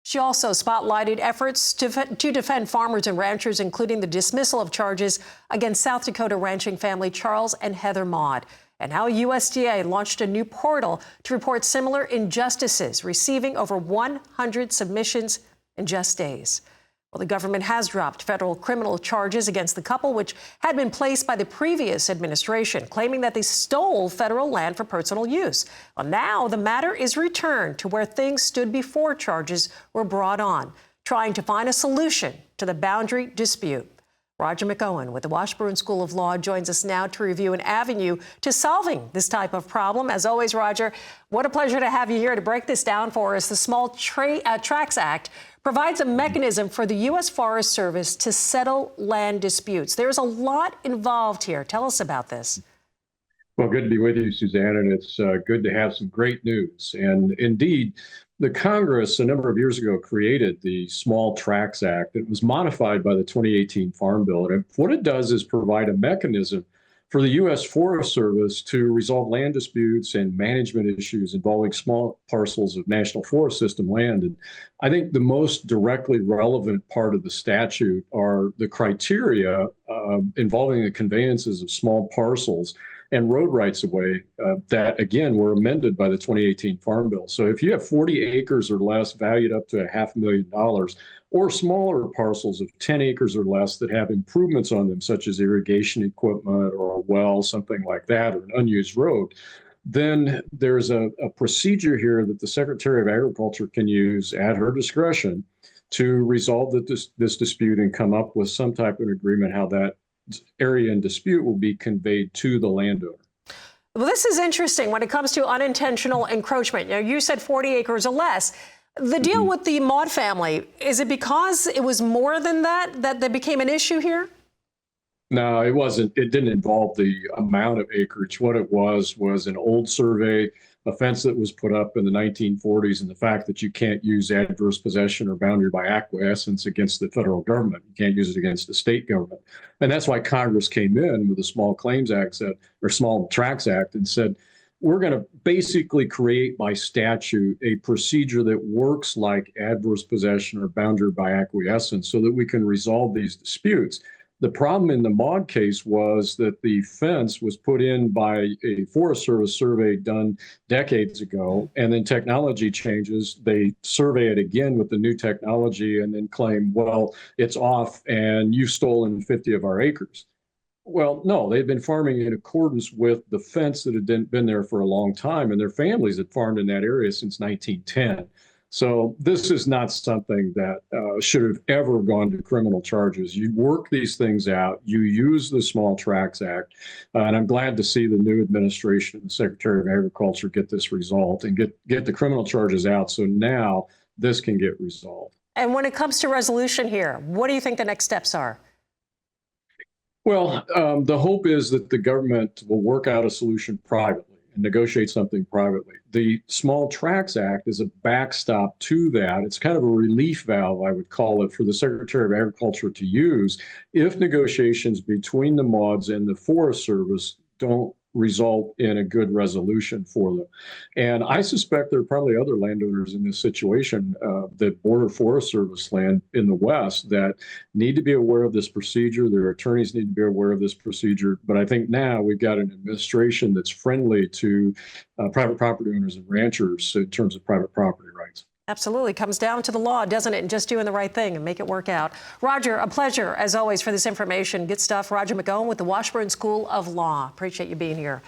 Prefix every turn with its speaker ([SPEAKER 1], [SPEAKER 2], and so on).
[SPEAKER 1] She also spotlighted efforts to defend farmers and ranchers, including the dismissal of charges against South Dakota ranching family Charles and Heather Maud, and how USDA launched a new portal to report similar injustices, receiving over 100 submissions in just days. Well, the government has dropped federal criminal charges against the couple, which had been placed by the previous administration, claiming that they stole federal land for personal use. Well, now the matter is returned to where things stood before charges were brought on, trying to find a solution to the boundary dispute. Roger McEowen with the Washburn School of Law joins us now to review an avenue to solving this type of problem. As always, Roger, what a pleasure to have you here to break this down for us. The Small Tracts Act provides a mechanism for the U.S. Forest Service to settle land disputes. There's a lot involved here. Tell us about this.
[SPEAKER 2] Well, good to be with you, Suzanne, and it's good to have some great news. And indeed, the Congress a number of years ago created the Small Tracts Act. It was modified by the 2018 Farm Bill. And what it does is provide a mechanism for the U.S. Forest Service to resolve land disputes and management issues involving small parcels of National Forest System land. And I think the most directly relevant part of the statute are the criteria involving the conveyances of small parcels and road rights-of-way that, again, were amended by the 2018 Farm Bill. So if you have 40 acres or less valued up to $500,000, or smaller parcels of 10 acres or less that have improvements on them, such as irrigation equipment or a well, something like that, or an unused road, then there's a procedure here that the Secretary of Agriculture can use at her discretion to resolve this dispute and come up with some type of agreement how that area in dispute will be conveyed to the landowner.
[SPEAKER 1] Well, this is interesting when it comes to unintentional encroachment. You said 40 acres or less. The deal with the Maud family, is it because it was more than that became an issue here?
[SPEAKER 2] No, it wasn't. It didn't involve the amount of acreage. What it was an old survey, a fence that was put up in the 1940s, and the fact that you can't use adverse possession or boundary by acquiescence against the federal government. You can't use it against the state government. And that's why Congress came in with the Small Claims Act or Small Tracts Act and said, we're going to basically create by statute a procedure that works like adverse possession or boundary by acquiescence so that we can resolve these disputes. The problem in the Maud case was that the fence was put in by a Forest Service survey done decades ago, and then technology changes. They survey it again with the new technology and then claim, well, it's off and you've stolen 50 of our acres. Well, no, they'd been farming in accordance with the fence that had been there for a long time, and their families had farmed in that area since 1910. So this is not something that should have ever gone to criminal charges. You work these things out. You use the Small Tracts Act, and I'm glad to see the new administration and the Secretary of Agriculture get this resolved and get the criminal charges out. So now this can get resolved. And
[SPEAKER 1] when it comes to resolution here, what do you think the next steps are?
[SPEAKER 2] Well, the hope is that the government will work out a solution privately and negotiate something privately. The Small Tracts Act is a backstop to that. It's kind of a relief valve, I would call it, for the Secretary of Agriculture to use if negotiations between the Mauds and the Forest Service don't result in a good resolution for them. And I suspect there are probably other landowners in this situation that border Forest Service land in the West that need to be aware of this procedure. Their attorneys need to be aware of this procedure. But I think now we've got an administration that's friendly to private property owners and ranchers in terms of private property rights.
[SPEAKER 1] Absolutely. Comes down to the law, doesn't it? And just doing the right thing and make it work out. Roger, a pleasure, as always, for this information. Good stuff. Roger McEowen with the Washburn School of Law. Appreciate you being here.